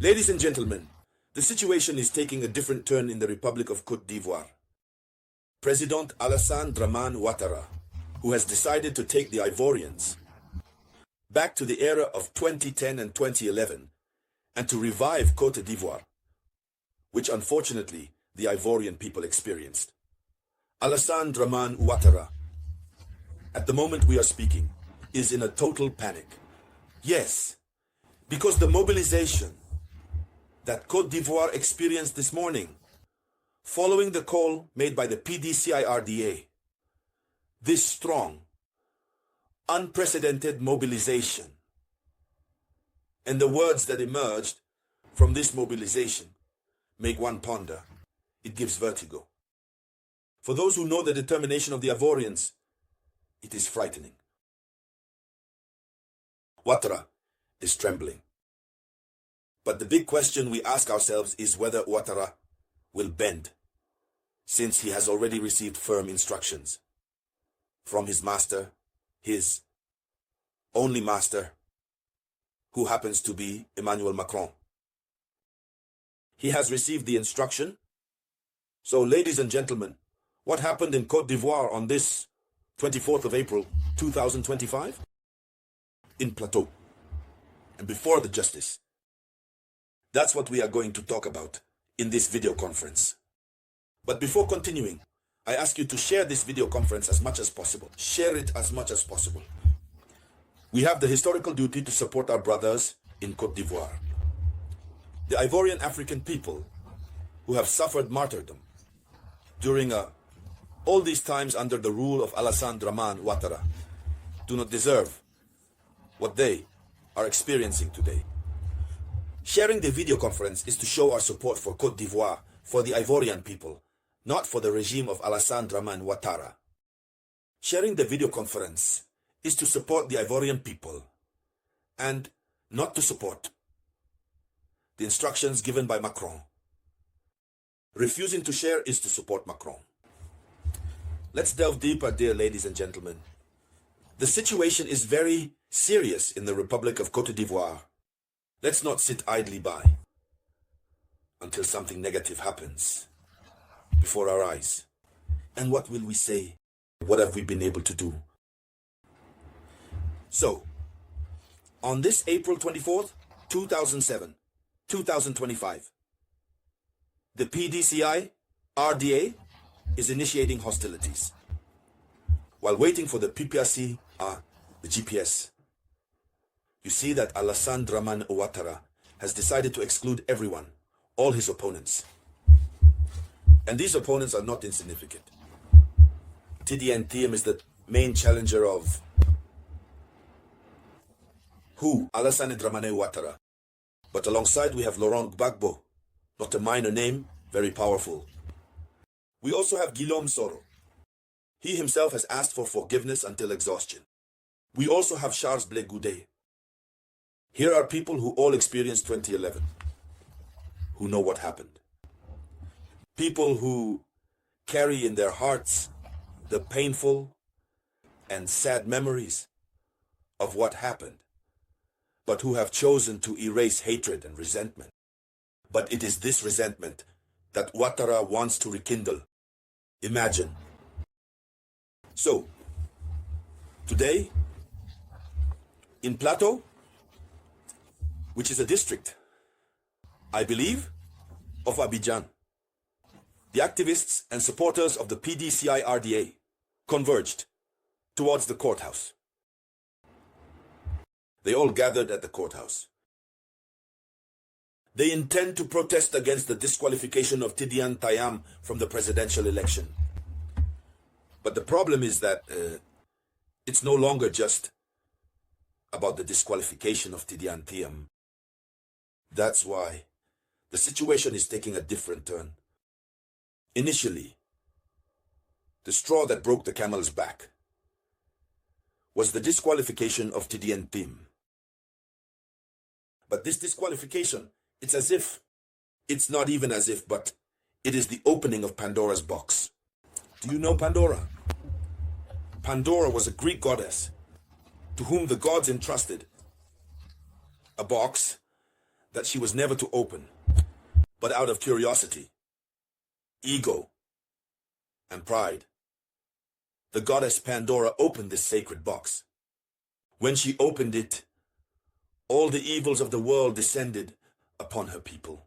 Ladies and gentlemen, the situation is taking a different turn in the Republic of Côte d'Ivoire. President Alassane Dramane Ouattara, who has decided to take the Ivorians back to the era of 2010 and 2011 and to revive Côte d'Ivoire, which unfortunately the Ivorian people experienced. Alassane Dramane Ouattara, at the moment we are speaking, is in a total panic. Yes, because the mobilization that Côte d'Ivoire experienced this morning, following the call made by the PDCI-RDA, this strong, unprecedented mobilization, and the words that emerged from this mobilization make one ponder. It gives vertigo. For those who know the determination of the Ivorians, it is frightening. Ouattara is trembling. But the big question we ask ourselves is whether Ouattara will bend, since he has already received firm instructions from his master, his only master, who happens to be Emmanuel Macron. He has received the instruction. So, ladies and gentlemen, what happened in Côte d'Ivoire on this 24th of April, 2025? In Plateau, and before the justice. That's what we are going to talk about in this video conference. But before continuing, I ask you to share this video conference as much as possible. Share it as much as possible. We have the historical duty to support our brothers in Côte d'Ivoire, the Ivorian African people who have suffered martyrdom during all these times under the rule of Alassane Dramane Ouattara, do not deserve what they are experiencing today. Sharing the video conference is to show our support for Côte d'Ivoire, for the Ivorian people, not for the regime of Alassane Dramane Ouattara. Sharing the video conference is to support the Ivorian people and not to support the instructions given by Macron. Refusing to share is to support Macron. Let's delve deeper, dear ladies and gentlemen. The situation is very serious in the Republic of Côte d'Ivoire. Let's not sit idly by until something negative happens before our eyes. And what will we say? What have we been able to do? So, on this April 24th, 2025, the PDCI RDA is initiating hostilities while waiting for the PPRC, the GPS. You see that Alassane Dramane Ouattara has decided to exclude everyone, all his opponents. And these opponents are not insignificant. TDN-TM is the main challenger of who? Alassane Dramane Ouattara. But alongside we have Laurent Gbagbo, not a minor name, very powerful. We also have Guillaume Soro. He himself has asked for forgiveness until exhaustion. We also have Charles Blé Goudé. Here are people who all experienced 2011, who know what happened. People who carry in their hearts the painful and sad memories of what happened, but who have chosen to erase hatred and resentment. But it is this resentment that Ouattara wants to rekindle. Imagine. So, today, in Plateau, which is a district, I believe, of Abidjan, the activists and supporters of the PDCI-RDA converged towards the courthouse. They all gathered at the courthouse. They intend to protest against the disqualification of Tidiane Tayam from the presidential election. But the problem is that it's no longer just about the disqualification of Tidiane Tayam. That's why the situation is taking a different turn. Initially, the straw that broke the camel's back was the disqualification of Tidiane Tayam. But this disqualification, it's not even as if, but it is the opening of Pandora's box. Do you know Pandora? Pandora was a Greek goddess to whom the gods entrusted a box that she was never to open, but out of curiosity, ego, and pride, the goddess Pandora opened this sacred box. When she opened it, all the evils of the world descended upon her people.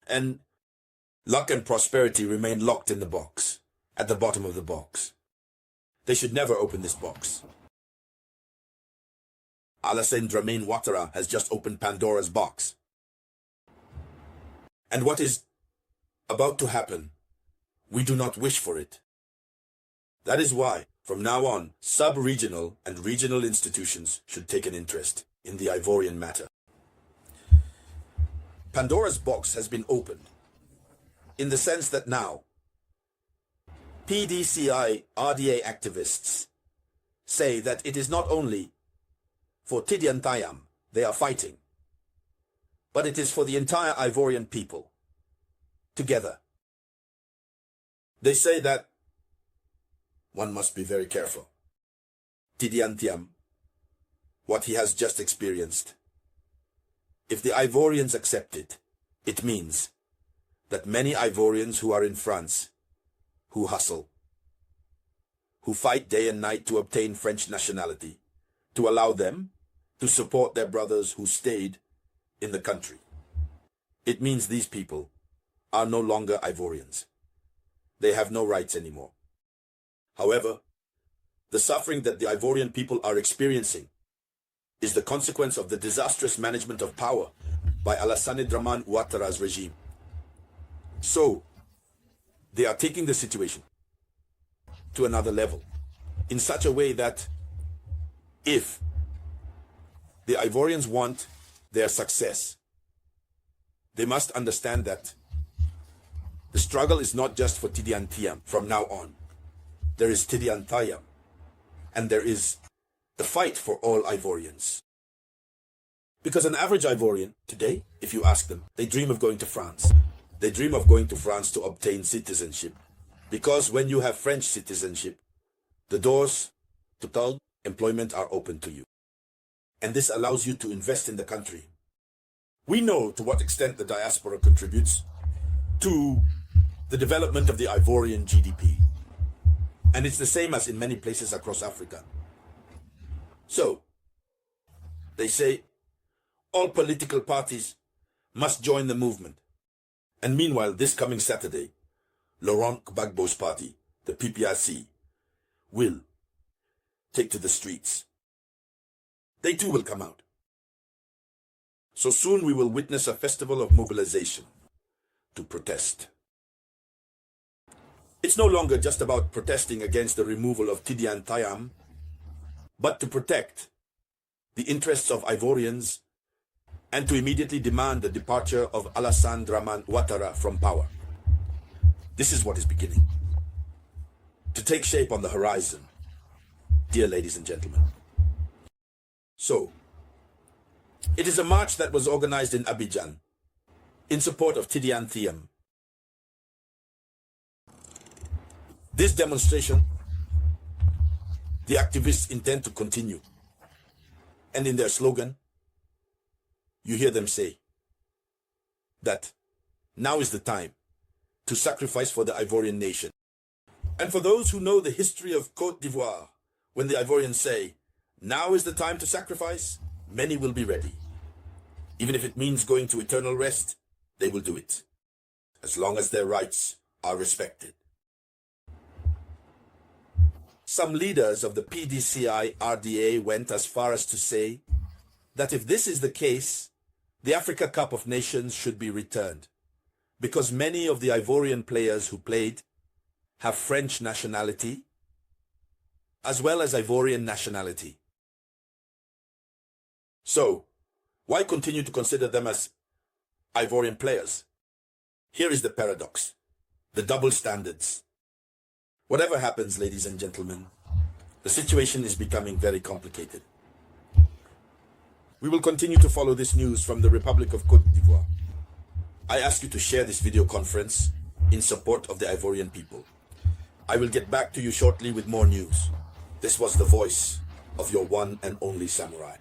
And luck and prosperity remained locked in the box, at the bottom of the box. They should never open this box. Alassane Dramane Ouattara has just opened Pandora's box. And what is about to happen, we do not wish for it. That is why, from now on, sub-regional and regional institutions should take an interest in the Ivorian matter. Pandora's box has been opened, in the sense that now, PDCI RDA activists say that it is not only for Tidiane Thiam they are fighting, but it is for the entire Ivorian people, together. They say that one must be very careful. Tidiane Thiam, what he has just experienced, if the Ivorians accept it, it means that many Ivorians who are in France, who hustle, who fight day and night to obtain French nationality, to allow them to support their brothers who stayed in the country. It means these people are no longer Ivorians. They have no rights anymore. However, the suffering that the Ivorian people are experiencing is the consequence of the disastrous management of power by Alassane Dramane Ouattara's regime. So, they are taking the situation to another level, in such a way that if the Ivorians want their success, they must understand that the struggle is not just for Tidiane Thiam from now on. There is Tidiane Thiam, and there is the fight for all Ivorians. Because an average Ivorian today, if you ask them, they dream of going to France. They dream of going to France to obtain citizenship. Because when you have French citizenship, the doors to total employment are open to you. And this allows you to invest in the country. We know to what extent the diaspora contributes to the development of the Ivorian GDP. And it's the same as in many places across Africa. So, they say all political parties must join the movement. And meanwhile, this coming Saturday, Laurent Gbagbo's party, the PPRC, will take to the streets. They too will come out. So soon we will witness a festival of mobilization to protest. It's no longer just about protesting against the removal of Tidiane Thiam, but to protect the interests of Ivorians and to immediately demand the departure of Alassane Dramane Ouattara from power. This is what is beginning to take shape on the horizon, dear ladies and gentlemen. So, it is a march that was organized in Abidjan in support of Tidiane Thiam. This demonstration, the activists intend to continue. And in their slogan, you hear them say that now is the time to sacrifice for the Ivorian nation. And for those who know the history of Côte d'Ivoire, when the Ivorians say, now is the time to sacrifice, many will be ready. Even if it means going to eternal rest, they will do it, as long as their rights are respected. Some leaders of the PDCI RDA went as far as to say that if this is the case, the Africa Cup of Nations should be returned, because many of the Ivorian players who played have French nationality as well as Ivorian nationality. So, why continue to consider them as Ivorian players? Here is the paradox, the double standards. Whatever happens, ladies and gentlemen, the situation is becoming very complicated. We will continue to follow this news from the Republic of Côte d'Ivoire. I ask you to share this video conference in support of the Ivorian people. I will get back to you shortly with more news. This was the voice of your one and only samurai.